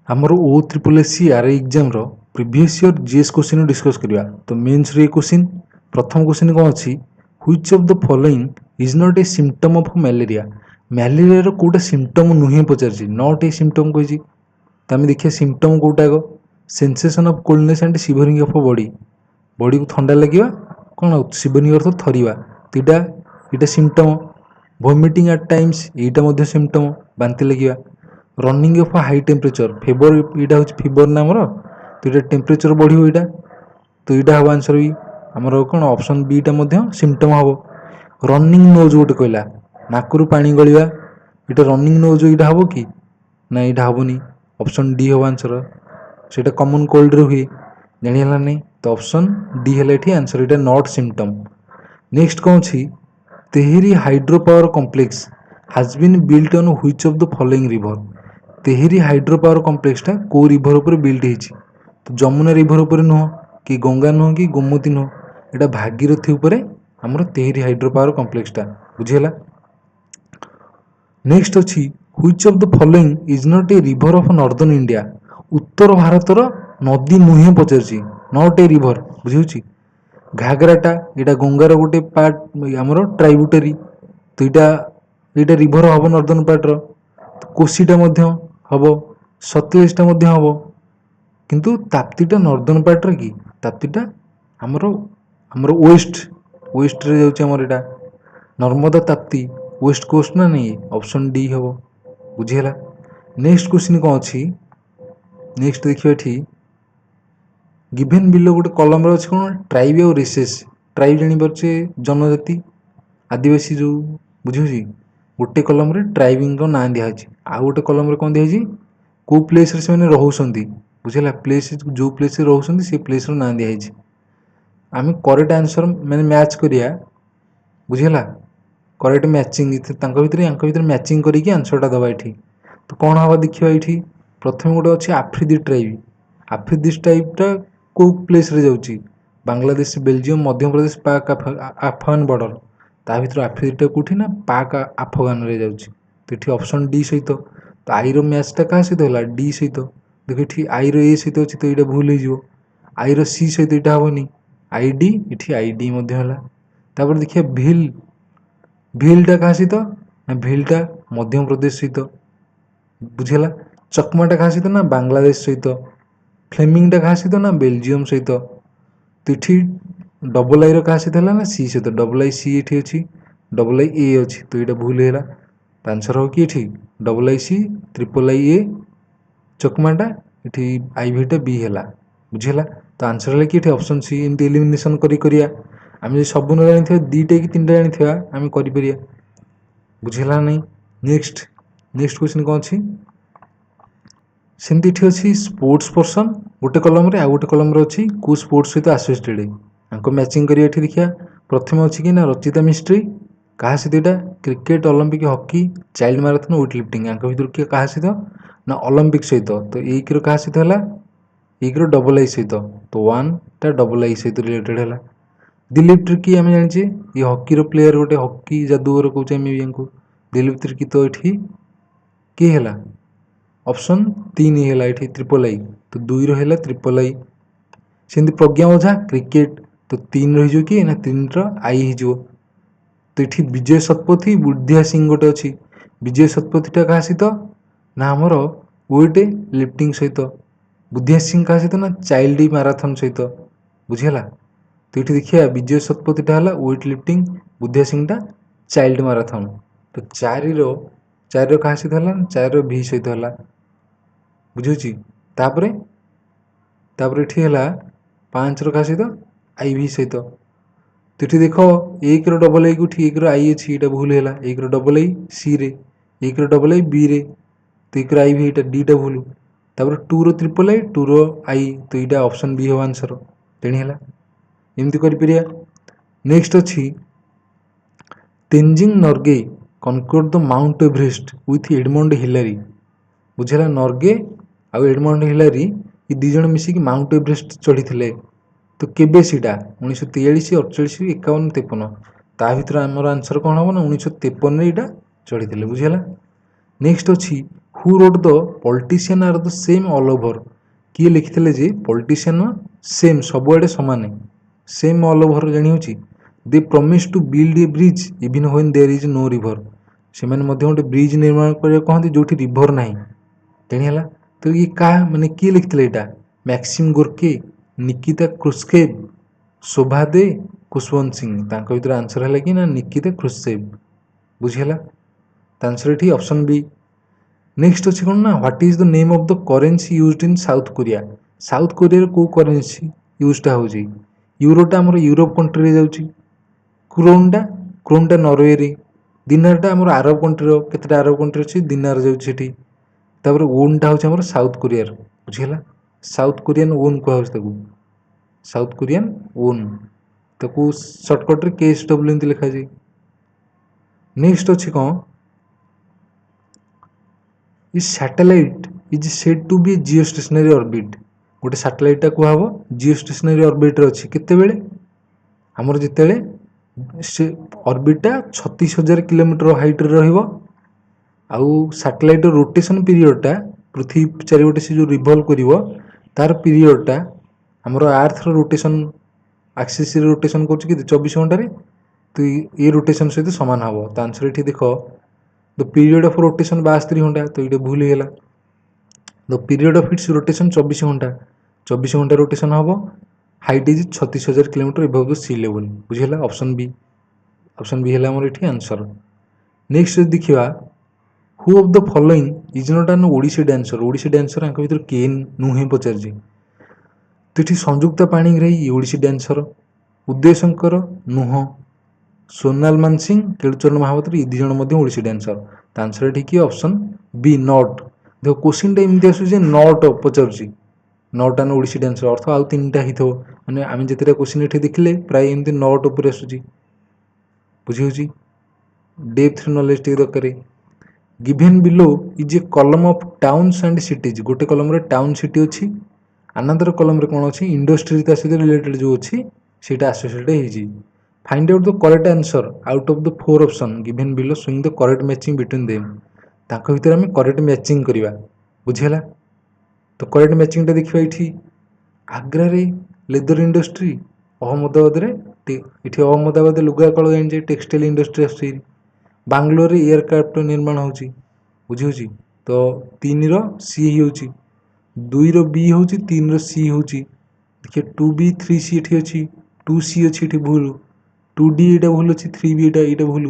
आमर O triple S C R exam रो previous year GS question discuss करिया। तो मेंस रे क्वेश्चन प्रथम क्वेश्चन कौन अच्छी, which of the following is not a symptom of malaria. Malaria रो कोटा सिम्पटम नुहे पचार नॉट ए सिम्पटम कही। तो आम देखिए सिम्पटम कोटा आग sensation of coldness and shivering of body, body को ठंडा लगे कौन शिवरिंग अर्थ थरिवा, तो यहाँ सिम्पटम। वोमिटिंग एट टाइम्स यहाँ सिम्पटम, बांति लगे। Running of high temperature favour, यहाँ हूँ फिवर ना आमर, तो ये टेम्परेचर बढ़ो यहाँ, तो यहाँ हम आंसर भी आमर कौन ऑप्शन बी टा सिम्पटम हम। रनिंग नोज गोटे कहला नाकरू पानी गलिया, यहाँ रनिंग नोज यहाँ हम कि ना, यहाँ हेनी, ऑप्शन डी हम आंसर। से कॉमन कोल्ड हुए जाना नहीं, तो ऑप्शन डी है ये आंसर, यहाँ नॉट सिम्पटम। नेक्स्ट कौन अच्छी, Tehri hydro power complex has been built on which of the following river. Tehri hydro power कॉम्प्लेक्सटा को रिभर उपर बिल्ड होती, तो जमुना रिभर उपर नुह कि गंगा नुह कि गोमती नुह, यहाँ भागीरथी उपरे आमर तेहरी हाइड्रो पावर कॉम्प्लेक्सटा बुझीगला। नेक्स्ट अच्छी which of the following is not a river of northern India. उत्तर भारतर नदी नुहे पचार नॉट ए रिभर बुझे। घाघराटा यहाँ गंगार गोटे पार्ट आमर ट्राइब्यूटरी, तो यहाँ रिभर हम नॉर्दर्न पार्टर। कोशीटा हम, सतलेजटा हम, किंतु ताप्तीटा नॉर्दर्न पार्टर कि ताप्तीटा आमर आमर वेस्ट रे जाउछि आमर एटा नर्मदा ताप्ती वेस्ट कोस्ट ना नहीं, ऑप्शन डी हम बुझीगला। नेक्स्ट क्वेश्चन कौन अच्छी, नेक्स्ट देखिए ये गिभेन बिलो गोटे कलम अच्छे कौन ट्राइब और रेसेस। ट्राइब जानीपे जनजाति आदिवासी जो बुझे, गोटे कलम ट्राइबिंग ना दिखाई, आउ गोटे कलम कौन दिखाई कौ प्लेस से रोचे बुझेगा, प्लेस जो प्लेस रोचे से प्लेस ना दिखाई। आम करेक्ट आंसर मैंने मैच करिया बुझेगा, करेक्ट मैचिंग भर मैचिंग करके आंसरटा दबा ये। तो कौन हम देखा ये प्रथम गोटे अच्छे आफ्रिदी ट्राइब, आफ्रिदी ट्राइबटा कौ प्लेस रे जाउछि, बांग्लादेश बेल्जियम मध्य प्रदेश पाक आफगान बॉर्डर, ता भर आफ्रिदीटा कौटी ना पाक आफगान रे जाउछि, तो ये ऑप्शन डी सहित। तो आई रो मैचटा क्या सहित है डी सहित, देख ये आई रो ए सहित अच्छी, तो यहाँ भूल हो आई रो सी सहित यहाँ हेनी, आई डी ये आई डी तापर देखिए भील, भीलटा क्या सहित ना भीलटा मध्य प्रदेश सहित बुझेगा। चकमाटा क्या सहित ना बांग्लादेश सहित, फ्लेमिंगटा क्या सहित ना बेल्जियम सहित, तो ये डबल आई क्या सहित है ना सी सहित, डबल आई सी ये अच्छी, डबल आई ए अच्छी, तो यहाँ भूल है। तो आंसर हो कि ये double I C triple I ए चकमाटा, ये आई भीटा बी है बुझेगा। तो आंसर है कि ये ऑप्शन सी। एमती एलिमिनेशन करिया आम सब न जानी दीटा कि तीन जानी आम कर बुझेगा नहीं। नेक्स्ट नेक्स्ट क्वेश्चन कौन अच्छी, सेमती ये अच्छी स्पोर्ट्स पर्सन गोटे कलम आउ गोटे कलम अच्छी कौ स्पोर्ट्स सहित आसोसिएटेड आंको मैचिंग करिया देखिया। प्रथम अच्छी कि ना रचिता मिस्ट्री, क्या सहित यहाँ cricket Olympic hockey child marathon weight lifting, आंक भर किए क्या सहित ना ओलंपिक सहित, तो एक क्या सहित है एक डबल आई सहित, तो वन टा डबल आई सहित रिलेटेड है। दिलीप त्रिकी आम जाने ये हॉकी प्लेयर गोटे हॉकी जादूगर कौन दिलीप त्रिकी, तो ये किए है ऑप्शन तीन है ये ट्रिपल आई, तो दुई रहा ट्रिपल आई। सेमती प्रज्ञा ओझा क्रिकेट, तो तीन रही कि ना तीन आई हो, तो ये विजय शतपथी बुद्धिया सिंह गोटे अच्छी, विजय शतपथीटा क्या सहित ना आमर वेट लिफ्टिंग सहित, बुद्धिया सिंह क्या सहित ना चाइल्ड मैराथन सहित बुझेगा। तो ये देखिए विजय शतपथीटा है वेट लिफ्टिंग, बुद्धिया सिंहटा चाइल्ड मैराथन, तो चार क्या सहित है चार भी सहित है बुझुची। तापर ये है पाँच क्या सहित आई भी सहित, तो ये देख एक डबल आई को एक आई अच्छी ये भूल है, एक डबल आई सी रे, एक डबल आई बी रे, तो एक आई भी डी टा भूल, तापर टू रो ट्रिपल आई टू रो आई, तो यहाँ ऑप्शन बी हम आंसर तेणीला एमती कर। नेक्स्ट अच्छी Tenzing Norgay conquered the Mount Everest with Edmund Hillary बुझेगा। नॉर्गे आउ एडमंड हिलारी ये दी जन मिसिक माउंट एवरेस्ट चढ़ी, तो केबे सीटा 1943 48 51 53, ता भर आमर आंसर कौन हम ना 1953 यहाँ चढ़ी बुझेगा। नेक्स्ट अच्छी who wrote the politician are the same all over. କିଏ ଲେଖିଥିଲେ ଯେ ପଲିଟିସିଆନ୍ ସେମ୍ ସବୁଆଡ଼େ ସମାନେ, ସେମ୍ ଅଲ୍ ଓଭର୍ ଜାଣି ହେଉଛି। They promise to build a bridge even when there is no river. ସେମାନେ ମଧ୍ୟ ଗୋଟେ ବ୍ରିଜ୍ ନିର୍ମାଣ କରିବାକୁ କହନ୍ତି ଯେଉଁଠି ରିଭର୍ ନାହିଁ, ଜାଣି ହେଲା। ତ ଇଏ କାହା ମାନେ କିଏ ଲେଖିଥିଲେ ଏଇଟା? ମ୍ୟାକ୍ସିମ୍ ଗୋର୍କେ, ନିକିତା କ୍ରୁଶ୍ଚେଭ୍, ଶୋଭା ଦେ, ଖୁଶବନ୍ତ ସିଂ। ତାଙ୍କ ଭିତରେ ଆନ୍ସର ହେଲା କି ନା ନିକିତା କ୍ରୁଶ୍ଚେଭ୍। ବୁଝିହେଲା? ତ ଆନ୍ସର ଏଠି ଅପସନ୍ ବି। ନେକ୍ସଟ ଅଛି କ'ଣ ନା what is the name of the currency used in South Korea. South କୋରିଆରେ କେଉଁ କରେନ୍ସି ୟୁଜ୍ଟା ହେଉଛି? ୟୁରୋଟା ଆମର ୟୁରୋପ କଣ୍ଟ୍ରିରେ ଯାଉଛି, କ୍ରୋନ୍ଟା ନରୱେରେ, ଦିନାରଟା ଆମର ଆରବ କଣ୍ଟ୍ରିର, କେତେଟା ଆରବ କଣ୍ଟ୍ରି ଅଛି ଦିନାର ଯାଉଛି ସେଠି। ତାପରେ ଓନ୍ଟା ହେଉଛି ଆମର ସାଉଥ୍ କୋରିଆର। ବୁଝିହେଲା? ସାଉଥ୍ କୋରିଆନ୍ ଓନ୍ କୁହାଯାଉଛି ତାକୁ, ସାଉଥ୍ କୋରିଆନ୍ ଓନ୍। ତାକୁ ସର୍ଟକଟ୍ରେ KSW ଏମିତି ଲେଖାଯାଏ। ନେକ୍ସଟ ଅଛି କ'ଣ? A satellite is said to be geostationary orbit. ଗୋଟେ ସାଟେଲାଇଟ୍ଟା କୁହାହେବ ଜିଓ ଷ୍ଟେସନାରୀ ଅର୍ବିଟ୍ରେ ଅଛି। କେତେବେଳେ? ଆମର ଯେତେବେଳେ ସେ ଅର୍ବିଟ୍ଟା 36,000 କିଲୋମିଟର ହାଇଟ୍ରେ ରହିବ, ଆଉ ସାଟେଲାଇଟ୍ର ରୋଟେସନ୍ ପିରିୟଡ଼ଟା ପୃଥିବୀ ଚାରିପଟେ ସେ ଯେଉଁ ରିଭଲ୍ଭ କରିବ ତାର ପିରିୟଡ଼ଟା ଆମର ଆର୍ଥର ରୋଟେସନ୍ ଆକ୍ସିସ୍ରେ ରୋଟେସନ୍ କରୁଛି କେତେ 24 ଘଣ୍ଟାରେ, ତ ଏ ରୋଟେସନ୍ ସହିତ ସମାନ ହେବ। ତ ଆନ୍ସର ଏଠି ଦେଖ ଦ ପିରିୟଡ଼ ଅଫ୍ ରୋଟେସନ୍ 72 ଘଣ୍ଟା, ତ ଏଇଟା ଭୁଲ ହେଇଗଲା। The period of its rotation 24 ଘଣ୍ଟା, 24 ଘଣ୍ଟା ରୋଟେସନ୍ ହେବ। Height is 36,000 kilometre above the sea level. ବୁଝିହେଲା? ଅପସନ୍ ବି, ଅପସନ୍ ବି ହେଲା ଆମର ଏଠି ଆନ୍ସର। ନେକ୍ସଟ ଯଦି ଦେଖିବା who of the following is not an Odissi dancer. Odissi dancer ଆଙ୍କ ଭିତରୁ କିଏ ନୁହେଁ ପଚାରିଛି। ତ ଏଠି ସଂଯୁକ୍ତା ପାଣିଗ୍ରାହୀ ଓଡ଼ିଶୀ ଡ୍ୟାନ୍ସର, ଉଦୟ ଶଙ୍କର ନୁହଁ, ସୋନାଲ ମାନସିଂ, କେଳୁଚରଣ ମହାପାତ୍ର ଏ ଦୁଇ ଜଣ ମଧ୍ୟ ଓଡ଼ିଶୀ ଡ୍ୟାନ୍ସର। ତ ଆନ୍ସର ଏଠି କିଏ? Option be not. ଦେଖ କୋଶ୍ଚିନ୍ଟା ଏମିତି ଆସୁଛି ଯେ ନଟ୍ ପଚାରୁଛି, ନଟ୍ ଆନ୍ ଓଡ଼ିଶୀ ଡ୍ୟାନ୍ସର ଅର୍ଥ ଆଉ ତିନିଟା ହେଇଥିବ। ମାନେ ଆମେ ଯେତେଟା କୋଶ୍ଚିନ୍ ଏଠି ଦେଖିଲେ ପ୍ରାୟ ଏମିତି ନଟ୍ ଉପରେ ଆସୁଛି। ବୁଝିହେଉଛି? ଡେପ୍ଥ ନଲେଜ ଟିକେ ଦରକାର। Given below is a column of towns and cities. ଗୋଟେ କଲମରେ ଟାଉନ୍ ସିଟି ଅଛି, ଆନାଦର କଲମରେ କ'ଣ ଅଛି ଇଣ୍ଡଷ୍ଟ୍ରି ତା ସହିତ ରିଲେଟେଡ୍ ଯେଉଁ ଅଛି ସେଇଟା ଆସୋସିଏଟେଡ୍ ହେଇଛି। Find out the correct answer out of the 4 option given below showing the correct matching between them. ତାଙ୍କ ଭିତରେ ଆମେ କରେକ୍ଟ ମ୍ୟାଚିଂ କରିବା। ବୁଝିହେଲା? ତ କରେକ୍ଟ ମ୍ୟାଚିଂଟା ଦେଖିବା ଏଇଠି। ଆଗ୍ରାରେ ଲେଦର ଇଣ୍ଡଷ୍ଟ୍ରି, ଅହମ୍ମଦାବାଦରେ ଏଠି ଅହମ୍ମଦାବାଦ ଲୁଗା କଳ ଜାଣିଛେ ଟେକ୍ସଟାଇଲ ଇଣ୍ଡଷ୍ଟ୍ରି ଆସୁଛି। ବାଙ୍ଗଲୋରରେ ଏୟାରକ୍ରାଫ୍ଟ ନିର୍ମାଣ ହେଉଛି। ବୁଝିହେଉଛି? ତ 3ର ସି ହେଉଛି, 2ର ବି ହେଉଛି, 3ର ସି ହେଉଛି। ଦେଖିବେ 2B 3C ଏଠି ଅଛି, 2C ଅଛି ଏଠି ଭୁଲ, 2D ଏଇଟା ଭୁଲ ଅଛି, 3B ଏଇଟା ଭୁଲ।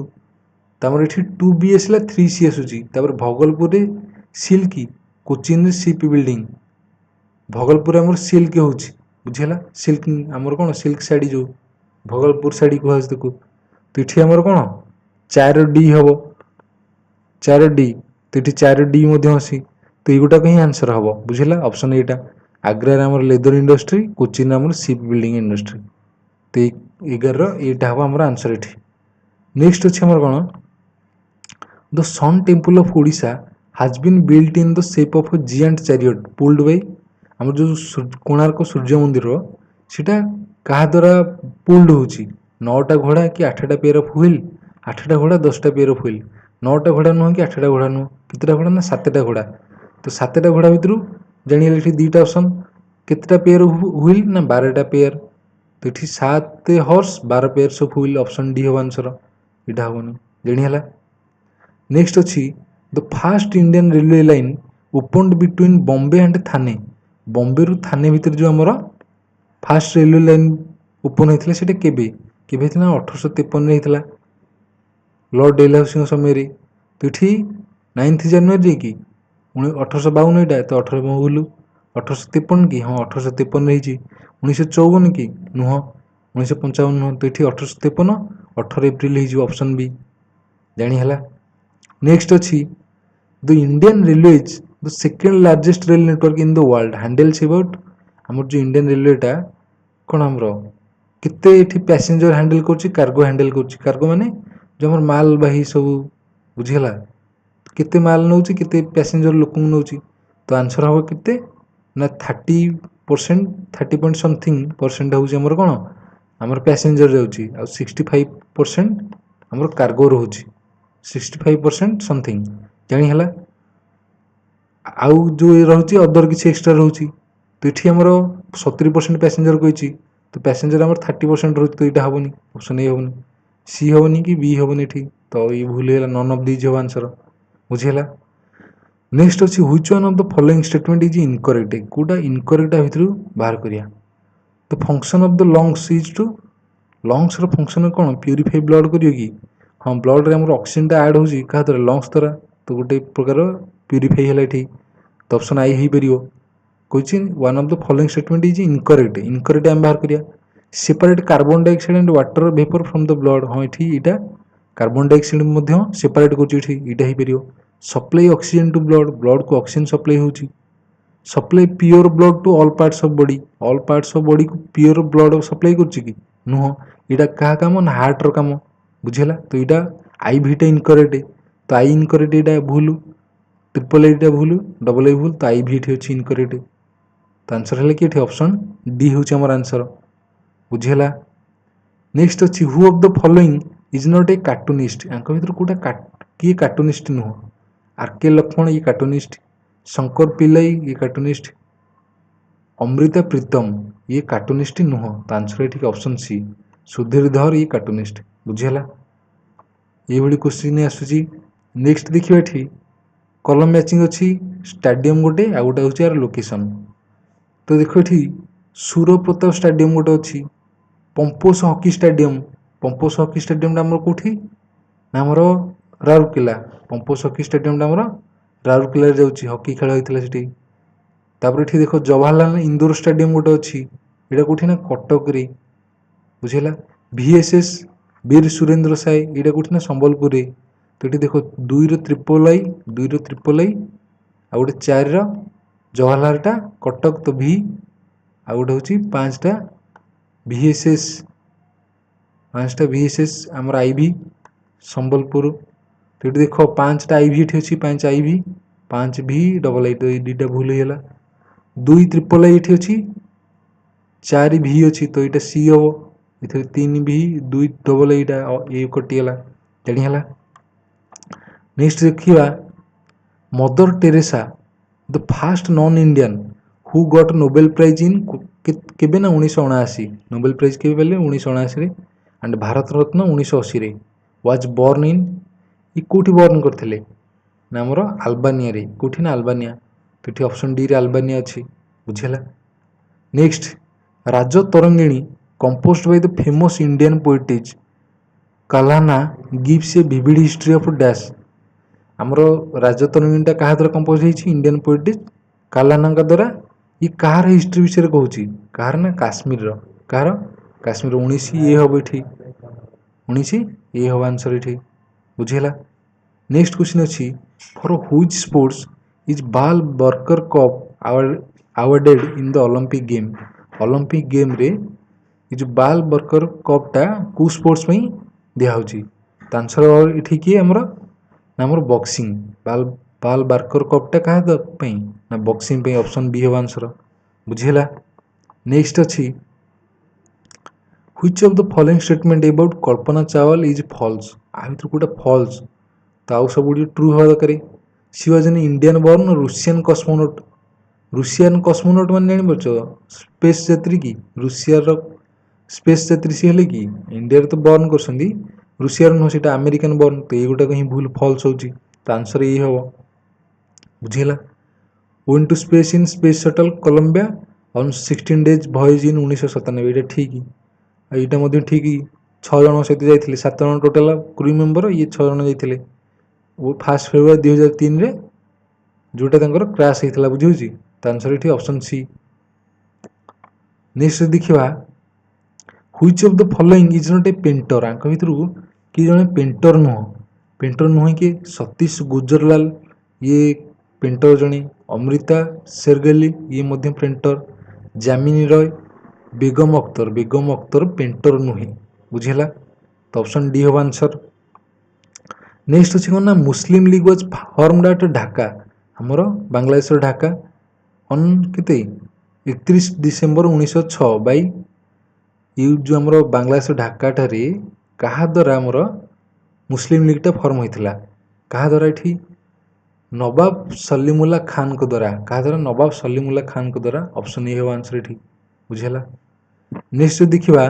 ତାପରେ ଏଠି 2B ଆସିଲା 3C ଆସୁଛି। ତାପରେ ଭଗଲପୁରରେ ସିଲ୍କ, କୋଚିନରେ ସିପ୍ ବିଲ୍ଡିଂ। ଭଗଲପୁରରେ ଆମର ସିଲ୍କ ହେଉଛି। ବୁଝିହେଲା? ସିଲ୍କ ଆମର କ'ଣ ସିଲ୍କ ଶାଢ଼ୀ ଯେଉଁ ଭଗଲପୁର ଶାଢ଼ୀ କୁହାଯାଉଛି ତାକୁ। ତ ଏଠି ଆମର କ'ଣ 4D ହେବ, 4D। ତ ଏଠି 4D ମଧ୍ୟ ଅଛି। ତ ଏଇଗୁଟାକ ହିଁ ଆନ୍ସର ହେବ। ବୁଝିଲା? ଅପସନ୍ ଏଇଟା। ଆଗ୍ରାରେ ଆମର ଲେଦର ଇଣ୍ଡଷ୍ଟ୍ରି, କୋଚିନରେ ଆମର ସିପ୍ ବିଲ୍ଡିଂ ଇଣ୍ଡଷ୍ଟ୍ରି। ତ 11ର ଏଇଟା ହେବ ଆମର ଆନ୍ସର ଏଠି। ନେକ୍ସଟ ଅଛି ଆମର କ'ଣ the sun temple of Odisha has been built in the shape of a giant chariot pulled by. ଆମର ଯେଉଁ କୋଣାର୍କ ସୂର୍ଯ୍ୟ ମନ୍ଦିର ସେଇଟା କାହା ଦ୍ୱାରା ପୁଲ୍ଡ ହେଉଛି? 9ଟା ଘୋଡ଼ା କି 8ଟା ପେୟାର ଅଫ୍ ହୁଇଲ୍, 8ଟା ଘୋଡ଼ା 10ଟା ପେୟାର ଅଫ୍ ହୁଇଲ୍। 9ଟା ଘୋଡ଼ା ନୁହଁ କି 8ଟା ଘୋଡ଼ା ନୁହଁ, କେତେଟା ଘୋଡ଼ା ନା 7ଟା ଘୋଡ଼ା। ତ 7ଟା ଘୋଡ଼ା ଭିତରୁ ଜାଣିଗଲେ ଏଠି 2ଟା ଅପସନ୍, କେତେଟା ପେୟାର ଅଫ୍ ହୁଇଲ୍ ନା 12ଟା ପେୟାର। ତ ଏଠି 7 horse 12 pairs of wheel, option D ହେବ ଆନ୍ସର। ଏଇଟା ହେବନି। ଜାଣିହେଲା? ନେକ୍ସଟ ଅଛି the first Indian railway line opened between Bombay and Thane. ବମ୍ବେରୁ ଥାନେ ଭିତରେ ଯେଉଁ ଆମର ଫାଷ୍ଟ ରେଲୱେ ଲାଇନ୍ ଓପନ୍ ହେଇଥିଲା ସେଇଟା କେବେ ହେଇଥିଲା? 1853ରେ ହେଇଥିଲା, ଲର୍ଡ ଡେଲହାଉସିଙ୍କ ସମୟରେ। ତ ଏଠି 9 ଜାନୁଆରୀ କି 1852 ଏଇଟା, ତ 18 ଭୁଲ। 1853 କି? ହଁ 1853 ହେଇଛି। 1954 କି? ନୁହଁ। 1955 ନୁହଁ। ତ ଏଠି 1853, 18 ଏପ୍ରିଲ ହେଇଯିବ, ଅପସନ୍ ବି। ଜାଣି ହେଲା? ନେକ୍ସଟ ଅଛି the Indian railways the second largest rail network in the world handles about. ଆମର ଯେଉଁ ଇଣ୍ଡିଆନ୍ ରେଲୱେଟା କ'ଣ ଆମର କେତେ ଏଠି ପ୍ୟାସେଞ୍ଜର ହ୍ୟାଣ୍ଡେଲ୍ କରୁଛି? କାର୍ଗୋ ହ୍ୟାଣ୍ଡେଲ୍ କରୁଛି। କାର୍ଗୋ ମାନେ ଯେଉଁ ଆମର ମାଲବାହୀ ସବୁ। ବୁଝିହେଲା? କେତେ ମାଲ ନେଉଛି, କେତେ ପ୍ୟାସେଞ୍ଜର ଲୋକଙ୍କୁ ନେଉଛି? ତ ଆନ୍ସର ହେବ କେତେ ନା 30%, 30 ପଏଣ୍ଟ ସମଥିଙ୍ଗ ପରସେଣ୍ଟ ହେଉଛି ଆମର କ'ଣ ଆମର ପ୍ୟାସେଞ୍ଜର ଯାଉଛି, ଆଉ 65% ଆମର କାର୍ଗୋ ରହୁଛି, 65% ସମଥିଙ୍ଗ। ଜାଣି ହେଲା? आउ जो रहुछि अदर किसी एक्स्ट्रा रहुछि तो ये आमर 70% पैसेंजर कही तो पैसेंजर आम 30% रही तो यहाँ हेनी ऑप्शन ए हेनी सी हेनी कि बी हेनी ये तो ये भूल है नन ऑफ दीज हम आंसर बुझीगला। नेक्स्ट अच्छी which one of the following statement is incorrect कौटा इनकरेक्ट भितर बाहर करिया। The function of the lungs is to lungs function कौन प्यूरीफाई ब्लड करियो कि हाँ ब्लड रे ऑक्सीजन टा ऐड होची क्या द्वारा लंग्स द्वारा तो गोटे प्रकार प्यूरीफाई है ये तो ऑप्शन आई हो पार कही one of the following statement is incorrect incorrect आम बाहर करिया। Separate carbon dioxide and water vapour from the blood हाँ ये कार्बन डाइऑक्साइड सेपरेट कर supply oxygen to blood blood को ऑक्सीजन सप्लाई होची supply pure blood to all parts of body को pure blood supply कर नुह यहाँ क्या कम ना हार्टर कम बुझेगा तो यहाँ आई भीटा इनकरेक्ट तो आई इनकरेक्ट यहाँ भूल ट्रिपल एटा भूल डबल ए भूल तो आई भी अच्छी इनकरेक्ट तो आंसर है कि ऑप्शन डी हूँ आम आंसर बुझेगा। नेक्स्ट अच्छी who of the following is not A cartoonist या भर कौटा किए कार्टूनिस्ट नुह आर.के. लक्ष्मण ये कार्टूनिस्ट शंकर पिल्लाई ये कार्टूनिस्ट अमृता प्रीतम ये कार्टूनिस्ट नुह तो आंसर है ठीक ऑप्शन सी सुधीर धर ये कार्टूनिस्ट बुझेगा। ये क्वेश्चन आसूसी नेक्स्ट देखिए ये कलम मैचिंग अच्छी स्टाडियम गोटे आ गोटे हूँ यार लोकेशन तो देख ये सूरप्रताप स्टाडियम गोटे अच्छी पंपोस हॉकी स्टाडियम आमर कौटी ना आमर राउरकेला पंपोस हॉकी स्टाडियम आमर राउरकेला जाऊँगी हॉकी खेल होता है तापर ये देख जवाहरलाल इंदोर स्टाडियम गोटे अच्छी यहाँ कौटी ना कटक बुझेगा। VSS वीर सुरेंद्र साय यहाँ कौटी ना संबलपुर तो ये देख दुई ट्रिपल आई आ गोटे 4 जवाहरलालटा कटक तो भी आ गोटे हूँ 5टा VSS आमर IV संबलपुर तो ये देख 5टा IV ये अच्छी 5 IV 5 V डबल आई तो ये दुईटा भूल होगा 2 ट्रिपल आई ये अच्छी 4 V अच्छी तो यहाँ सी हम ये 3 V 2 डबल ये कटिगला जानीगला। नेक्स्ट देखिए Mother Teresa the first non Indian who got Nobel prize in केबे ना 1979 नोबेल प्राइज के पाले 1979 and Bharat Ratna 1980 was born in ये कौटी बॉर्न करते ना आमर अल्बानिया रे कौटी ना अल्बानिया तो ये ऑप्शन डी रे अल्बानिया अच्छी बुझेगा। Next Raj Tarangini composed by the famous Indian poetess Kalhana gives a vivid history of dash आमर राजतरंगिणीटा क्या द्वारा कंपोज होती इंडियन पोएटिज कालाना द्वारा ये कहार हिस्ट्री विषय कहूँ कहार ना काश्मीर कहार काश्मीर 19 ये हम ये 19 ये हम आंसर ये बुझेगा। नेक्स्ट क्वेश्चन अच्छी for which sports is Val Barker cup awarded in the Olympic game रे ये जो बाल बर्कर कपटा कौ स्पोर्ट्स दिखाई तो आंसर ये किए आमर बॉक्सिंग बाल बार्कर कपटा क्या ना बॉक्सिंग ऑप्शन बी हम आंसर बुझेगा। नेक्स्ट अच्छी which of the following statement about Kalpana Chawla is false आ भर कौटा फॉल्स तो आउ सब ट्रू हवा दरकार she was an Indian born Russian cosmonaut मान जान स्पेस यात्री कि रुषियार स्पेस यात्री सी हेले कि इंडिया तो बर्न कर रुषियार नुह से अमेरिकन बर्न तो ये गोटाक ही भूल फॉल्स होची तो आंसर ये हम बुझेगा। Went to space in space shuttle Columbia on 16 days voyage in 1997 ये ठीक यहाँ ठीक 6 जन सहित जाते 7 जन टोटाल क्रू मेम्बर ये 6 जन जाते वो 1 February 2003 रे जोटा क्रैश होता बुझे तो आंसर ये ऑप्शन सी। नेक्स्ट देखा which of the following is not A painter आंक भर कि जड़े पेंटर नुह कि सतीश गुजरलाल ये पेंटर जड़े अमृता शेरगली ये पेंटर जामिनी रॉय बेगम अख्तर पेंटर नुहे बुझेगा तो ऑप्शन डी हम आंसर। नेक्स्ट अच्छी कौन ना Muslim League was formed at Dhaka आमर बांग्लादेश ढाका ऑन के 31 December 1906 बाई ये जो आमर बांग्लादेश ढाका ठारे क्या द्वारा आमर मुस्लिम लीगटा फर्म होता क्या द्वारा ये नवाब सलीमुल्ला खान को द्वारा क्या द्वारा नवाब सलीमुल्ला खान को द्वारा ऑप्शन ए हो आंसर ठीक बुझेला। नेक्स्ट देखिबा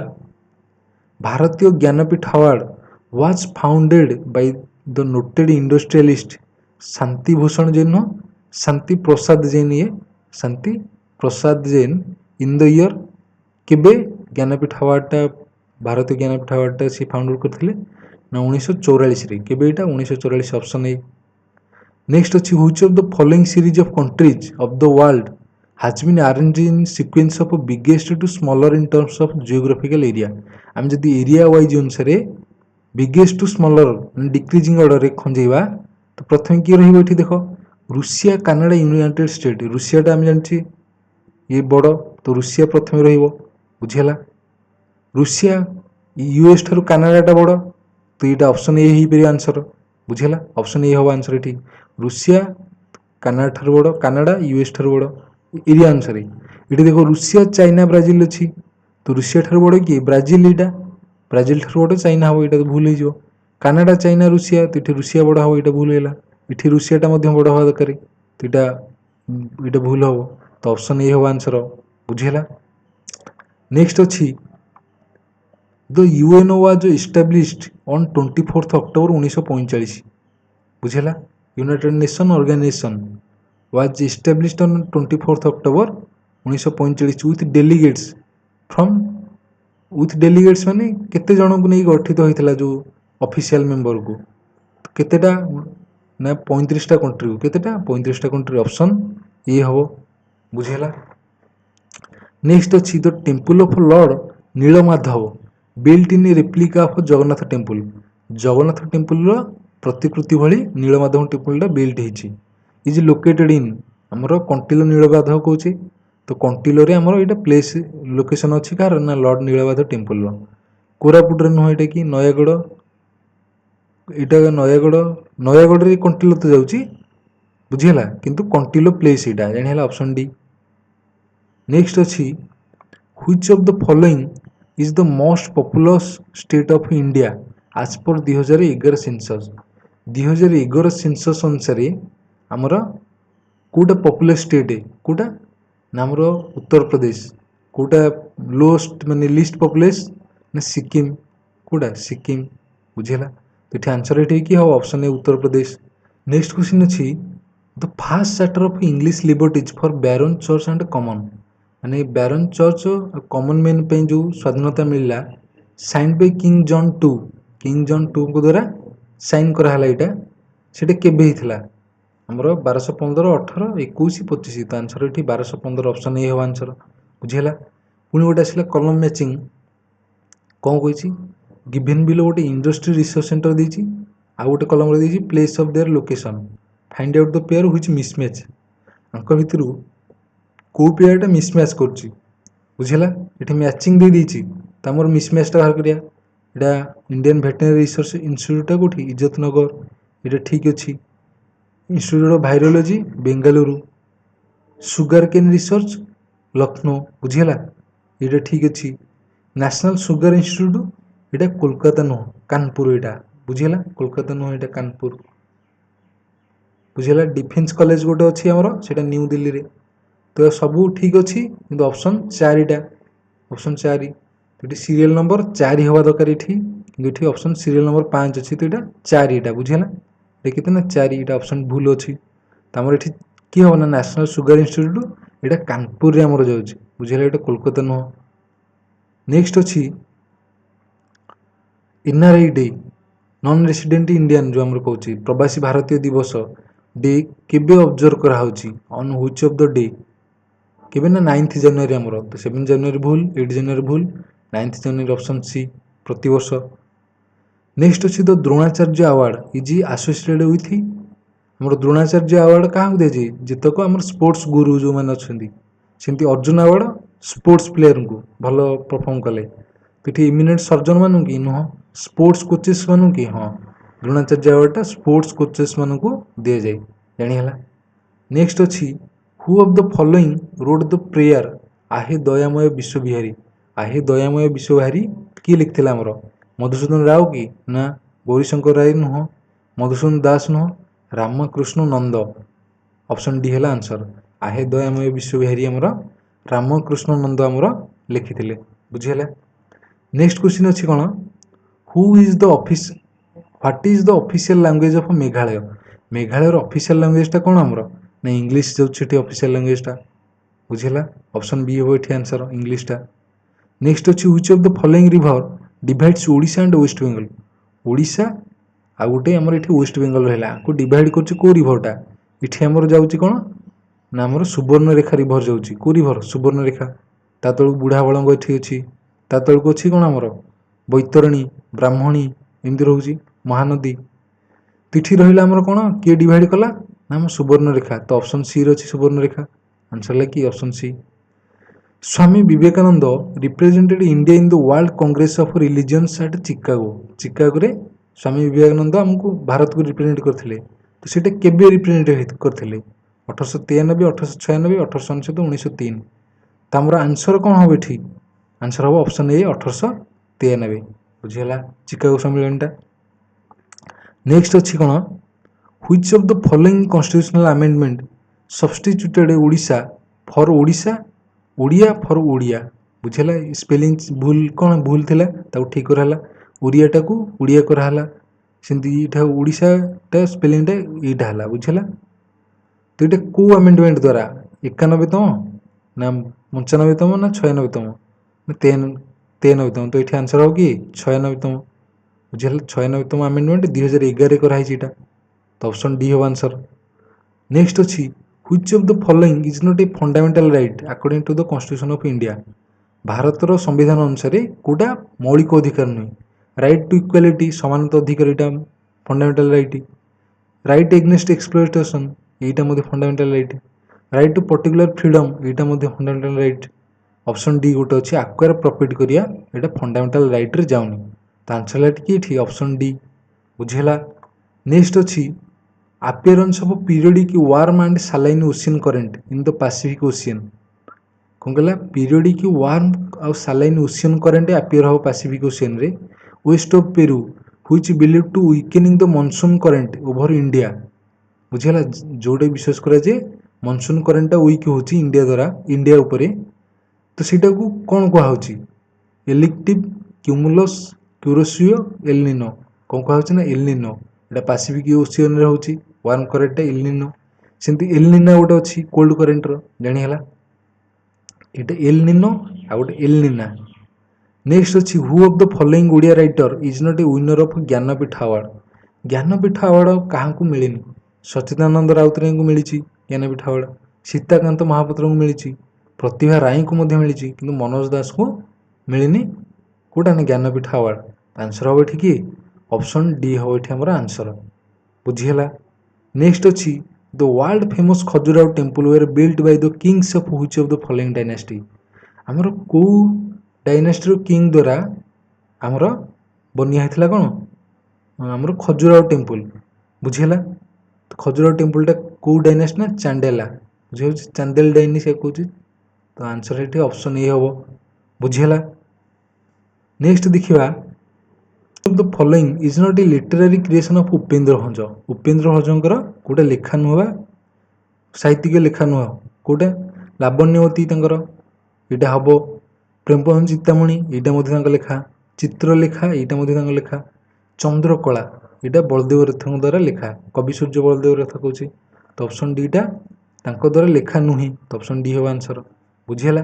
Bharatiya Jnanpith award was founded by the noted industrialist Shanti Bhushan Jain हो शांति प्रसाद जैन ये Shanti Prasad Jain in the year केबे ज्ञानपीठ अवार्डटा भारतीय ज्ञानपीठ अवार्डटा से फाउंड करथिले ना 1944 रे केबे एटा 1944 ऑप्शन ए। नेक्स्ट अच्छी which of the following series of countries of the world has been arranged in sequence of biggest to smaller in terms of geographical area। आम जदि एरिया वाइज अनुसार biggest to smaller decreasing order रे खंजेबा तो प्रथम किए रहिबो एठी देखो रूसिया कनाडा यूनाइटेड स्टेट रूसियाटा आम जानछि ये बड़ तो रूसिया प्रथम रहिबो बुझेला। रूसिया यूएस ठारू कनाडाटा बड़ तो ये ऑप्शन ए ही पेरी आंसर बुझेला ऑप्शन ए हवा आंसर ठीक रूसिया कनाडा ठारू बड़ कनाडा यूएस ठारू बड़ एरिया अनुसार ये देखो रूसिया चाइना ब्राजिल अच्छी तो रूसिया ठारू बड़ किए ब्राजिल यहाँ ब्राजिल ठारू बड़ चाइना हम यहाँ तो भूल हो कनाडा चाइना रूसिया तो ये रूसिया बड़ हम यहाँ भूल है ये रूसियाटा बड़ हवा दरकार तो यहाँ भूल हम तो ऑप्शन ए हवा आंसर बुझेला। नेक्स्ट अच्छी the UNO was established on 24 October 1945 बुझेला United Nation Organization was established on 24th October 1945 with delegates from with delegates माने केते जन को नहीं गठित होइतला जो ऑफिशियल मेंबर को केतेटा ना 35टा कंट्री को केतेटा 35टा कंट्री ऑप्शन ए हो बुझेला। नेक्स्ट अछि the temple of lord Nilamadhav built in replica of Jagannath temple रो प्रतिकृति भली नीलमाधव टेंपलटा बिल्ट ହେଇଛି इज लोकेटेड इन आमर कंटिलो नीलमाधव कौचे तो कंटिलो रे आमर एटा प्लेस लोकेशन अच्छी कार ना लॉर्ड नीलमाधव टेम्पल कोरापुट रे नुह एटा कि नयागढ़ नयागढ़ रे कंटिलो तो जाउची बुझिला किंतु कंटिलो प्लेस एटा जानि हला ऑप्शन डी। नेक्स्ट अछि which of the following is the most populous state of India आज पर 2011 सेंसस 2011 सेंसस अनुसार आमर कौटा पॉपुलर स्टेट है कौटा ना आमर उत्तर प्रदेश कौटा लोएस्ट माने लिस्ट पॉपुलस ना सिक्किम कौटा सिक्किम बुझेला तो ये आंसर ये कि हम ऑप्शन है उत्तर प्रदेश। नेक्स्ट क्वेश्चन अच्छी the first charter of English liberties for baron church and common माने बैरन चर्च कॉमन मैन पे जो स्वाधीनता मिलला sign by king John to को द्वारा साइन कराला यहाँ से केबे हितला आमर 1215 18 21 25 तो आंसर ये 1215 ऑप्शन ए हो आंसर बुझेला। पुणी गोटे आसला कलम मैचिंग कौन कही गिभेन बिलो गोटे इंडस्ट्री रिसर्च सेंटर देती आउ गोटे कलम देती place of their location find out the pair which mismatch आंक भितर कौ पेयरटा मिसमैच कर बुझेला ये मैचिंग दे देती तो आमर मिसमैचटा बाहर करिया एटा इंडियन वेटरनरी रिसर्च इंस्टीट्यूट कौटी इज्जत नगर ये ठीक अच्छी institute of virology Bengaluru sugar cane research Lucknow बुझेला ये ठीक अच्छी नेशनल सुगर इंस्टीट्यूट ये कोलकाता नुह कानपुर यहाँ बुझेला कोलकाता नुह ये कानपुर बुझेला डिफेन्स कॉलेज गोटे अच्छी आमर से न्यू दिल्ली रे तो सबू ठीक अच्छी कि ऑप्शन 4टा ऑप्शन 4 तो ये सीरियल नंबर 4 हवा दरकार ये ऑप्शन सीरियल नंबर 5 अच्छी तो यहाँ 4 यहाँ बुझेला देखते ना 4 यहाँ ऑप्शन भूल अच्छी तो आमर ये कि हम ना नेशनल सुगर इंस्टीट्यूट यहाँ कानपुर रे आमर जाऊँ बुझेला ये कोलकाता नुह। नेक्स्ट अच्छी NRI day non resident Indian जो आमर कहूँ प्रवासी भारतीय दिवस डे केबे ऑब्जर्व करा on which of the day केबे ना 9 जनवरी आमर तो 7 जनवरी भूल 8 जनवरी भूल 9 जनवरी ऑप्शन सी प्रतिवर्ष। नेक्स्ट अच्छी the Dronacharya award is associated with आम द्रोणाचार्य अवार्ड क्या दिए जितक आम स्पोर्ट्स गुरु जो मैंने अच्छा सेमती अर्जुन अवार्ड स्पोर्ट्स प्लेयर को भल परफॉर्म कले तो ये इमिनेंट सर्जन मानू कि नुह स्पोर्ट्स कोचेस मानू कि हाँ द्रोणाचार्य अवार्डटा स्पोर्ट्स कोचेस मान को दि जाए जानीला। नेक्स्ट अच्छी who of the following road the prayer आहे दयामय विश्वविहारी किए लिखिला आमर मधुसूदन राव कि ना गौरीशंकर राय नुह मधुसूदन दास नुह ରାମକୃଷ୍ଣ ନନ୍ଦ ଅପସନ୍ ଡି ହେଲା ଆନ୍ସର। आहे ଦୟାମୟ ବିଶ୍ୱବିହାରୀ ଆମର ରାମକୃଷ୍ଣ ନନ୍ଦ ଆମର ଲେଖିଥିଲେ। ବୁଝିହେଲା। ନେକ୍ସଟ କ୍ୱେଶ୍ଚିନ୍ ଅଛି କ'ଣ, who is the what is the official language of Meghalaya. ମେଘାଳୟର ଅଫିସିଆଲ ଲାଙ୍ଗୁଏଜଟା କ'ଣ ଆମର, ନା ଇଂଲିଶ ଯାଉଛି ଏଠି ଅଫିସିଆଲ ଲାଙ୍ଗୁଏଜଟା। ବୁଝିହେଲା। ଅପସନ୍ ବି ହେବ ଏଠି ଆନ୍ସର ଇଂଲିଶଟା। ନେକ୍ସଟ ଅଛି which of the following river divides Odisha and West Bengal. Odisha ଆଉ ଗୋଟେ ଆମର ଏଠି ୱେଷ୍ଟ ବେଙ୍ଗଲ ରହିଲା, ଆକୁ ଡିଭାଇଡ୍ କରୁଛି କେଉଁ ରିଭରଟା, ଏଠି ଆମର ଯାଉଛି କ'ଣ ନା ଆମର ସୁବର୍ଣ୍ଣରେଖା ରିଭର ଯାଉଛି। କେଉଁ ରିଭର, ସୁବର୍ଣ୍ଣରେଖା। ତା ତଳକୁ ବୁଢ଼ାବଳଙ୍ଗ ଏଠି ଅଛି, ତା ତଳକୁ ଅଛି କ'ଣ ଆମର ବୈତରଣୀ, ବ୍ରାହ୍ମଣୀ, ଏମିତି ରହୁଛି ମହାନଦୀ। ତିଠି ରହିଲା ଆମର କ'ଣ, କିଏ ଡିଭାଇଡ୍ କଲା, ନା ଆମ ସୁବର୍ଣ୍ଣରେଖା। ତ ଅପସନ୍ ସିରେ ଅଛି ସୁବର୍ଣ୍ଣରେଖା। ଆନ୍ସର ହେଲା କି option C. Swami Vivekananda represented India in the world congress of religions at Chicago. ଚିକାଗୋରେ ସ୍ୱାମୀ ବିବେକାନନ୍ଦ ଆମକୁ ଭାରତକୁ ରିପ୍ରେଜେଣ୍ଟ କରିଥିଲେ। ତ ସେଇଟା କେବେ ରିପ୍ରେଜେଣ୍ଟ କରିଥିଲେ, 1893, 1896, 1899, 1903। ତ ଆମର ଆନ୍ସର କ'ଣ ହେବ ଏଠି, ଆନ୍ସର ହେବ ଅପସନ୍ ଏ 1893। ବୁଝିହେଲା ଚିକାଗୋ ସମ୍ମିଳନୀଟା। ନେକ୍ସଟ ଅଛି କ'ଣ, which of the following constitutional amendment substituted Odisha for Odisha, Odia for Odia. ବୁଝିହେଲା। ସ୍ପେଲିଂ ଭୁଲ କ'ଣ ଭୁଲ ଥିଲା, ତାକୁ ଠିକ୍ କରାହେଲା। ଓଡ଼ିଆଟାକୁ ଓଡ଼ିଆ କରାହେଲା। ସେମିତି ଏଇଟା ଓଡ଼ିଶାଟା ସ୍ପେଲିଂଟା ଏଇଟା ହେଲା। ବୁଝିହେଲା। ତ ଏଇଟା କେଉଁ ଆମେଣ୍ଡମେଣ୍ଟ ଦ୍ୱାରା, 91ତମ ନା 95ତମ ନା 96ତମ ନା 93ତମ। ତ ଏଠି ଆନ୍ସର ହେବ କି 96ତମ। ବୁଝିହେଲା। 96ତମ ଆମେଣ୍ଡମେଣ୍ଟ 2011ରେ କରାହେଇଛି ଏଇଟା। ତ ଅପସନ୍ ଡି ହେବ ଆନ୍ସର। ନେକ୍ସଟ ଅଛି which of the following is not A fundamental right according to the constitution of India. ଭାରତର ସମ୍ବିଧାନ ଅନୁସାରେ କେଉଁଟା ମୌଳିକ ଅଧିକାର ନୁହେଁ। ରାଇଟ୍ ଟୁ ଇକ୍ୱାଲିଟି, ସମାନତା ଅଧିକାର, ଏଇଟା ଫଣ୍ଡାମେଣ୍ଟାଲ ରାଇଟ୍। ରାଇଟ୍ ଏଗନେଷ୍ଟ ଏକ୍ସପ୍ଲୋଇଟେସନ୍, ଏଇଟା ମଧ୍ୟ fundamental right. Right to particular freedom, ଏଇଟା ମଧ୍ୟ ଫଣ୍ଡାମେଣ୍ଟାଲ ରାଇଟ୍। ଅପସନ୍ ଡି ଗୋଟେ ଅଛି ଆକ୍ୱାର ପ୍ରଫିଟ୍ କରିବା, ଏଇଟା ଫଣ୍ଡାମେଣ୍ଟାଲ ରାଇଟ୍ରେ ଯାଉନି। ତ ଆନ୍ସର ହେଲା କି ଏଠି ଅପସନ୍ ଡି। ବୁଝିହେଲା। ନେକ୍ସଟ ଅଛି appearance of periodic warm and saline ocean current in the Pacific Ocean। କ'ଣ କହିଲା, ପିରିୟଡ଼ିକ୍ ୱାର୍ମ ଆଉ ସାଲାଇନ୍ ଓସିଅନ୍ କରେଣ୍ଟ ଆପିୟର ହେବ ପାସିଫିକ୍ ଓସିଅନ୍ରେ west of Peru which believe to weakening the monsoon current over India. ବୁଝିହେଲା। ଯେଉଁଟା ବିଶ୍ୱାସ କରାଯାଏ monsoon କରେଣ୍ଟଟା ୱିକ୍ ହେଉଛି ଇଣ୍ଡିଆ ଦ୍ୱାରା, ଇଣ୍ଡିଆ ଉପରେ। ତ ସେଇଟାକୁ କ'ଣ କୁହାହେଉଛି, ଏଲିକ୍ଟିଭ୍ କ୍ୟୁମୁଲସ୍ କ୍ୟୁରୋସିଓ ଏଲନିନୋ। କ'ଣ କୁହାହେଉଛି ନା ଏଲନିନୋ। ଏଇଟା ପାସିଫିକ୍ ଓସିଅନ୍ରେ ହେଉଛି ୱାର୍ମ କରେଣ୍ଟଟା ଏଲନିନୋ। ସେମିତି ଏଲନିନା ଗୋଟେ ଅଛି କୋଲ୍ଡ କରେଣ୍ଟର, ଜାଣିହେଲା। ଏଇଟା ଏଲନିନୋ ଆଉ ଗୋଟେ ଏଲନିନା। ନେକ୍ସଟ ଅଛି who of the following Odia writer is not a winner of Jnanpith award. Jnanpith award କାହାକୁ ମିଳିନି, ସଚ୍ଚିଦାନନ୍ଦ ରାଉତରାୟଙ୍କୁ ମିଳିଛି ଜ୍ଞାନପୀଠ ଆୱାର୍ଡ଼, ସୀତାକାନ୍ତ ମହାପାତ୍ରଙ୍କୁ ମିଳିଛି, ପ୍ରତିଭା ରାୟଙ୍କୁ ମଧ୍ୟ ମିଳିଛି, କିନ୍ତୁ ମନୋଜ ଦାସଙ୍କୁ ମିଳିନି। କେଉଁଟା ନା ଜ୍ଞାନପୀଠ ଆୱାର୍ଡ଼। ଆନ୍ସର ହେବ ଏଠି କି ଅପସନ୍ ଡି ହେବ ଏଠି ଆମର ଆନ୍ସର। ବୁଝିହେଲା। ନେକ୍ସଟ ଅଛି the world famous Khajuraho temple were built by the kings of which of the following dynasty. ଆମର କେଉଁ ଡାଇନାଷ୍ଟିର କିଙ୍ଗ ଦ୍ୱାରା ଆମର ବନିଆ ହେଇଥିଲା କ'ଣ, ଆମର ଖଜୁରାହୋ ଟେମ୍ପଲ। ବୁଝିହେଲା। ଖଜୁରାହୋ ଟେମ୍ପଲଟା କେଉଁ ଡାଇନାଷ୍ଟି ନା ଚାଣ୍ଡେଲା। ବୁଝିହେଉଛି, ଚାନ୍ଦେଲ ଡାଇନି ସେ କହୁଛି। ତ ଆନ୍ସର ଏଠି ଅପସନ୍ ଏ ହେବ। ବୁଝିହେଲା। ନେକ୍ସଟ ଦେଖିବା of the following is not a literary creation of Upendra Bhanja. Upendra ଭଞ୍ଜଙ୍କର କେଉଁଟା ଲେଖା ନୁହଁ ବା ସାହିତ୍ୟିକ ଲେଖା ନୁହଁ, କେଉଁଟା ଲାବଣ୍ୟବତୀ ତାଙ୍କର, ଏଇଟା ହେବ। ପ୍ରେମବନ୍ତ ଚିନ୍ତାମଣି, ଏଇଟା ମଧ୍ୟ ତାଙ୍କ ଲେଖା। ଚିତ୍ରଲେଖା, ଏଇଟା ମଧ୍ୟ ତାଙ୍କ ଲେଖା। ଚନ୍ଦ୍ରକଳା, ଏଇଟା ବଳଦେବ ରଥଙ୍କ ଦ୍ୱାରା ଲେଖା। କବି ସୂର୍ଯ୍ୟ ବଳଦେବ ରଥ କହୁଛି। ତ ଅପସନ୍ ଡିଟା ତାଙ୍କ ଦ୍ୱାରା ଲେଖା ନୁହେଁ। ତ ଅପସନ୍ ଡି ହେବ ଆନ୍ସର। ବୁଝିହେଲା।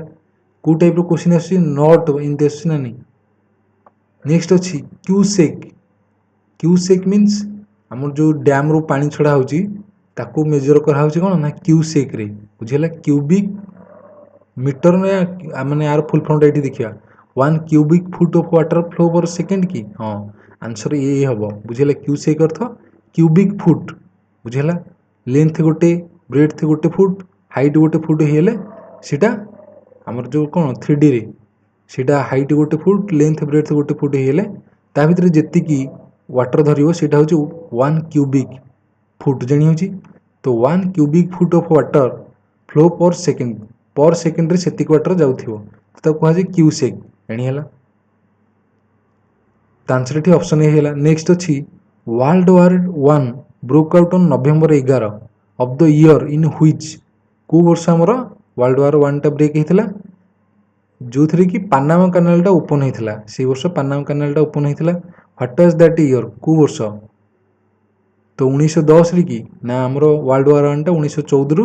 କେଉଁ ଟାଇପ୍ର କ୍ୱେଶ୍ଚିନ୍ ଆସୁଛି, ନଟ୍ ଏମିତି ଆସୁଛି ନା ନାହିଁ। ନେକ୍ସଟ ଅଛି କ୍ୟୁସେକ୍। କ୍ୟୁସେକ୍ ମିନ୍ସ ଆମର ଯେଉଁ ଡ୍ୟାମ୍ରୁ ପାଣି ଛଡ଼ା ହେଉଛି ତାକୁ ମେଜର କରାହେଉଛି କ'ଣ ନା କ୍ୟୁସେକ୍ରେ। ବୁଝିହେଲା। କ୍ୟୁବିକ୍ ମିଟର ନା ମାନେ ଆର ଫୁଲ୍ ଫର୍ମଟା ଏଠି ଦେଖିବା, 1 cubic foot of water flow per second କି, ହଁ ଆନ୍ସର ଏ ହେବ। ବୁଝିହେଲା। କ୍ୟୁସେକ୍ ଅର୍ଥ କ୍ୟୁବିକ୍ ଫୁଟ୍। ବୁଝିହେଲା। ଲେନ୍ଥ ଗୋଟେ, ବ୍ରେଡ୍ଥ ଗୋଟେ ଫୁଟ୍, ହାଇଟ୍ ଗୋଟେ ଫୁଟ୍ ହେଇଗଲେ ସେଇଟା ଆମର ଯେଉଁ କ'ଣ 3Dରେ ସେଇଟା ହାଇଟ୍ ଗୋଟେ ଫୁଟ୍, ଲେନ୍ଥ ବ୍ରେଡ୍ଥ ଗୋଟେ ଫୁଟ୍ ହେଇଗଲେ ତା ଭିତରେ ଯେତିକି ୱାଟର ଧରିବ ସେଇଟା ହେଉଛି 1 କ୍ୟୁବିକ୍ ଫୁଟ୍, ଜାଣି ହେଉଛି। ତ 1 cubic foot of water flow per ସେକେଣ୍ଡରେ ସେତିକି ୱାଟର ଯାଉଥିବ, ତାକୁ କୁହାଯାଏ କ୍ୟୁସେକ୍, ଜାଣିହେଲା। ତ ଆନ୍ସର ଏଠି ଅପସନ୍ ଏ ହେଇଗଲା। ନେକ୍ସଟ ଅଛି world war 1 broke out on November 11 of the year in which କେଉଁ ବର୍ଷ ଆମର ୱାର୍ଲଡ ୱାର୍ 1ଟା ବ୍ରେକ୍ ହେଇଥିଲା, ଯେଉଁଥିରେ କି ପାନାମା କାନାଲଟା ଓପନ୍ ହେଇଥିଲା। ସେଇ ବର୍ଷ ପାନାମା କାନାଲଟା ଓପନ୍ ହେଇଥିଲା। ହ୍ୱାଟ୍ ୱାଜ୍ ଦ୍ୟାଟ୍ ଇୟର୍, କେଉଁ ବର୍ଷ? ତ 1910ରେ କି ନା ଆମର ୱାର୍ଲଡ ୱାର୍ 1ଟା 1914ରୁ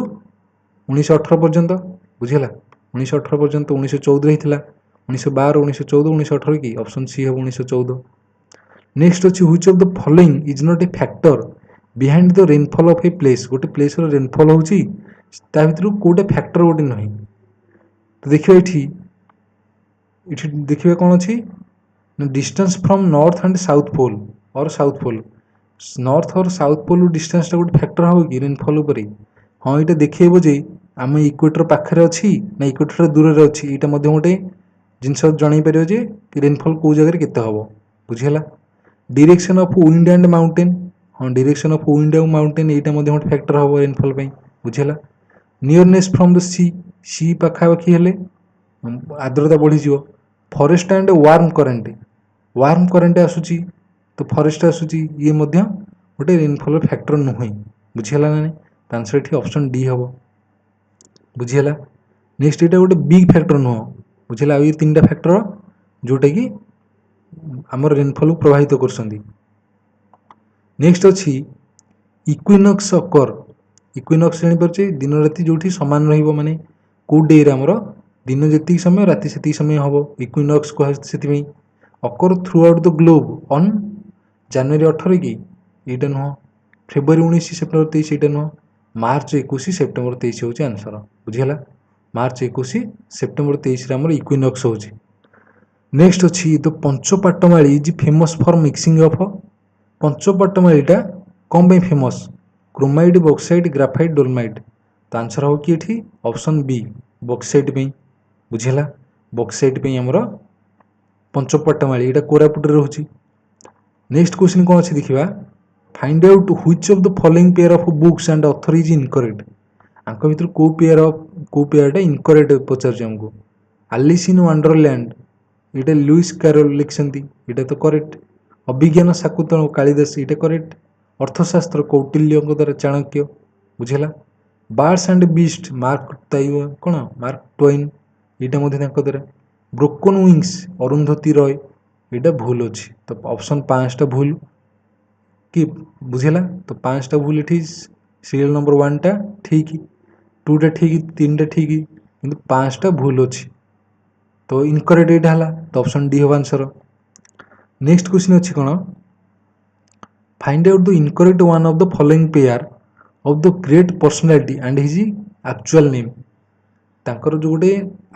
1918 ପର୍ଯ୍ୟନ୍ତ, ବୁଝିହେଲା। 1918 ପର୍ଯ୍ୟନ୍ତ 1914 ହେଇଥିଲା। 1912, 1914, 1918 କି ଅପସନ୍ ସି ହେବ 1914। ନେକ୍ସଟ ଅଛି which of the following is not A factor behind the rainfall of A place. ଗୋଟେ ପ୍ଲେସ୍ର ରେନଫଲ୍ ହେଉଛି, ତା ଭିତରୁ କେଉଁଟା ଫ୍ୟାକ୍ଟର ଗୋଟେ ନାହିଁ। ତ ଦେଖିବା ଏଠି ଦେଖିବା କ'ଣ ଅଛି ନା distance from north and south pole or south pole. North or south pole ଡିଷ୍ଟାନ୍ସଟା ଗୋଟେ ଫ୍ୟାକ୍ଟର ହେବ କି ରେନଫଲ୍ ଉପରେ? ହଁ, ଏଇଟା ଦେଖେଇବ ଯେ ଆମେ ଇକ୍ୱେଟର ପାଖରେ ଅଛି ନା ଇକ୍ୱେଟର ଦୂରରେ ଅଛି। ଏଇଟା ମଧ୍ୟ ଗୋଟେ ଜିନିଷ ଜଣାଇ ପାରିବ ଯେ ରେନଫଲ୍ କେଉଁ ଜାଗାରେ କେତେ ହେବ, ବୁଝିହେଲା। Direction of wind and mountain, ହଁ ଡିରେକ୍ସନ୍ ଅଫ୍ ୱିଣ୍ଡ ଆଉ ମାଉଣ୍ଟେନ୍ ଏଇଟା ମଧ୍ୟ ଗୋଟେ ଫ୍ୟାକ୍ଟର ହେବ ରେନଫଲ୍ ପାଇଁ, ବୁଝିହେଲା। ନିୟରନେସ୍ ଫ୍ରମ୍ ଦ ସି ପାଖାପାଖି ହେଲେ ଆର୍ଦ୍ରତା ବଢ଼ିଯିବ। ଫରେଷ୍ଟ ଆଣ୍ଡ ୱାର୍ମ କରେଣ୍ଟ ଆସୁଛି, ତ ଫରେଷ୍ଟ ଆସୁଛି, ଇଏ ମଧ୍ୟ ଗୋଟେ ରେନଫଲ୍ ଫ୍ୟାକ୍ଟର ନୁହେଁ, ବୁଝିହେଲା ନା ନାହିଁ। ତ ଆନ୍ସର ଏଠି ଅପସନ୍ ଡି ହେବ, ବୁଝିହେଲା। ନେକ୍ସଟ ଏଇଟା ଗୋଟେ ବିଗ୍ ଫ୍ୟାକ୍ଟର ନୁହଁ, ବୁଝିହେଲା। ଆଉ ଏ ତିନିଟା ଫ୍ୟାକ୍ଟର ଯେଉଁଟାକି ଆମର ରେନଫଲ୍କୁ ପ୍ରଭାବିତ କରୁଛନ୍ତି। ନେକ୍ସଟ ଅଛି ଇକ୍ୱିନକ୍ସ ଅକର୍। ଇକ୍ୱିନକ୍ସ ଜାଣିପାରୁଛେ ଦିନ ରାତି ଯେଉଁଠି ସମାନ ରହିବ, ମାନେ କେଉଁ ଡେରେ ଆମର ଦିନ ଯେତିକି ସମୟ ରାତି ସେତିକି ସମୟ ହେବ, ଇକ୍ୱିନକ୍ସ କୁହାଯାଉଛି ସେଥିପାଇଁ। Occur throughout the globe on January 18 କି, ଏଇଟା ନୁହଁ। ଫେବୃଆରୀ 19, ସେପ୍ଟେମ୍ବର 23, ଏଇଟା ନୁହଁ। ମାର୍ଚ୍ଚ 21, ସେପ୍ଟେମ୍ବର 23 ହେଉଛି ଆନ୍ସର, ବୁଝିହେଲା। ମାର୍ଚ୍ଚ 21, ସେପ୍ଟେମ୍ବର 23ରେ ଆମର ଇକ୍ୱିନକ୍ସ ହେଉଛି। ନେକ୍ସଟ ଅଛି the Panchpatmali is famous for mixing of. ପଞ୍ଚପାଟମାଳୀଟା କ'ଣ ପାଇଁ famous? Chromite, bauxite, graphite, dolomite. ତ ଆନ୍ସର ହେବ କି ଏଠି ଅପସନ୍ ବି, ବକ୍ସାଇଟ୍ ପାଇଁ, ବୁଝିହେଲା। ବକ୍ସାଇଟ୍ ପାଇଁ ଆମର ପଞ୍ଚପାଟମାଳୀ, ଏଇଟା କୋରାପୁଟରେ ରହୁଛି। ନେକ୍ସଟ କ୍ୱେଶ୍ଚିନ୍ କ'ଣ ଅଛି ଦେଖିବା। Find out which of the following pair of books and author is incorrect. ଆଙ୍କ ଭିତରୁ କେଉଁ ପେୟାରଟା ଇନକରେକ୍ଟ ପଚାରୁଛି ଆମକୁ। ଆଲିସ୍ ଇନ୍ ୱାଣ୍ଡରଲ୍ୟାଣ୍ଡ, ଏଇଟା ଲୁଇସ୍ କ୍ୟାରୋଲ ଲେଖିଛନ୍ତି, ଏଇଟା ତ କରେକ୍ଟ। ଅଭିଜ୍ଞାନ ଶାକୁନ୍ତଳ କାଳିଦାସ, ଏଇଟା କରେକ୍ଟ। ଅର୍ଥଶାସ୍ତ୍ର କୌଟିଲ୍ୟଙ୍କ ଦ୍ୱାରା ଚାଣକ୍ୟ, ବୁଝିହେଲା। Birds and beast Mark Twain, ଏଇଟା ମଧ୍ୟ ତାଙ୍କ ଦ୍ୱାରା। ବ୍ରୋକନ୍ ୱିଙ୍ଗସ୍ ଅରୁନ୍ଧତୀ ରୟ, ଏଇଟା ଭୁଲ ଅଛି। ତ ଅପସନ୍ 5ଟା ଭୁଲ କି, ବୁଝିହେଲା। ତ 5ଟା ଭୁଲ ଏଠି। ସିରିଏଲ୍ ନମ୍ବର 1ଟା ଠିକ୍, 2ଟା ଠିକ୍, 3ଟା ଠିକ୍, କିନ୍ତୁ 5ଟା ଭୁଲ ଅଛି। ତ ଇନକରେକ୍ଟ ଏଇଟା ହେଲା, ତ ଅପସନ୍ ଡି ହେବ ଆନ୍ସର। ନେକ୍ସଟ କ୍ୱେଶ୍ଚିନ୍ ଅଛି କ'ଣ, find out the incorrect one of the following pair of the great personality and his actual name. ତାଙ୍କର ଯେଉଁ ଗୋଟେ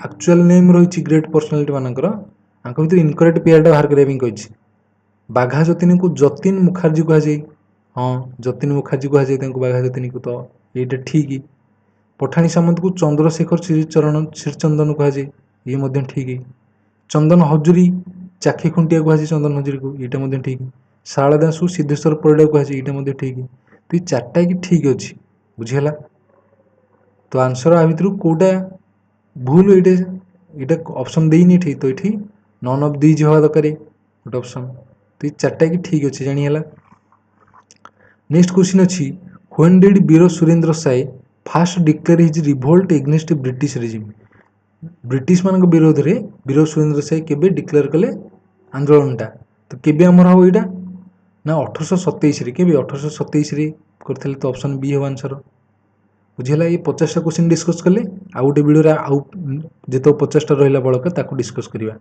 ଆକ୍ଚୁଆଲ୍ ନେମ୍ ରହିଛି ଗ୍ରେଟ୍ ପର୍ସନାଲିଟି ମାନଙ୍କର, ତାଙ୍କ ଭିତରୁ ଇନକରେକ୍ଟ ପେୟାରଟା ବାହାର କରିବା ପାଇଁ କହିଛି। ବାଘା ଯତୀନକୁ ଯତୀନ ମୁଖାର୍ଜୀ କୁହାଯାଏ, ହଁ ଯତୀନ ମୁଖାର୍ଜୀ କୁହାଯାଏ ତାଙ୍କୁ ବାଘା ଯତୀନକୁ, ତ ଏଇଟା ଠିକ୍। ପଠାଣି ସାମନ୍ତକୁ ଚନ୍ଦ୍ରଶେଖର ଶ୍ରୀଚନ୍ଦନ କୁହାଯାଏ, ଇଏ ମଧ୍ୟ ଠିକ୍। ଚନ୍ଦନ ହଜୁରୀ ଚାକ୍ଷି ଖୁଣ୍ଟିଆ କୁହାଯାଏ ଚନ୍ଦନ ହଜୁରୀକୁ, ଏଇଟା ମଧ୍ୟ ଠିକ୍। ଶାରଳା ଦାସକୁ ସିଦ୍ଧେଶ୍ୱର ପରିଡ଼ା କୁହାଯାଏ, ଏଇଟା ମଧ୍ୟ ଠିକ୍। ତ ଏଇ 4ଟା କି ଠିକ୍ ଅଛି, ବୁଝିହେଲା। ତ ଆନ୍ସର ଆ ଭିତରୁ କେଉଁଟା ଭୁଲ, ଏଇଟା ଅପସନ୍ ଦେଇନି ଏଠି, ତ ଏଠି ନନ୍ ଅଫ୍ ଦିଜ୍ ହେବା ଦରକାର ଗୋଟେ ଅପସନ୍। ତ ଏଇ 4ଟା କି ଠିକ୍ ଅଛି, ଜାଣିହେଲା। ନେକ୍ସଟ କ୍ୱେଶ୍ଚିନ୍ ଅଛି when did Bir Surendra Sai first declare his revolt against British regime. British ମାନଙ୍କ ବିରୋଧରେ ବୀର ସୁରେନ୍ଦ୍ର ସାଏ କେବେ ଡିକ୍ଲେୟାର କଲେ ଆନ୍ଦୋଳନଟା? ତ କେବେ ଆମର ହେବ ଏଇଟା ନା 1827ରେ। କେବେ 1827ରେ କରିଥିଲେ, ତ ଅପସନ୍ ବି ହେବ ଆନ୍ସର, ବୁଝିହେଲା। ଏଇ 50ଟା କ୍ୱେଶ୍ଚିନ୍ ଡିସ୍କସ୍ କଲେ, ଆଉ ଗୋଟେ ଭିଡ଼ିଓରେ ଆଉ ଯେତେବେଳେ 50ଟା ରହିଲା ବଳକା ତାକୁ ଡିସ୍କସ୍ କରିବା।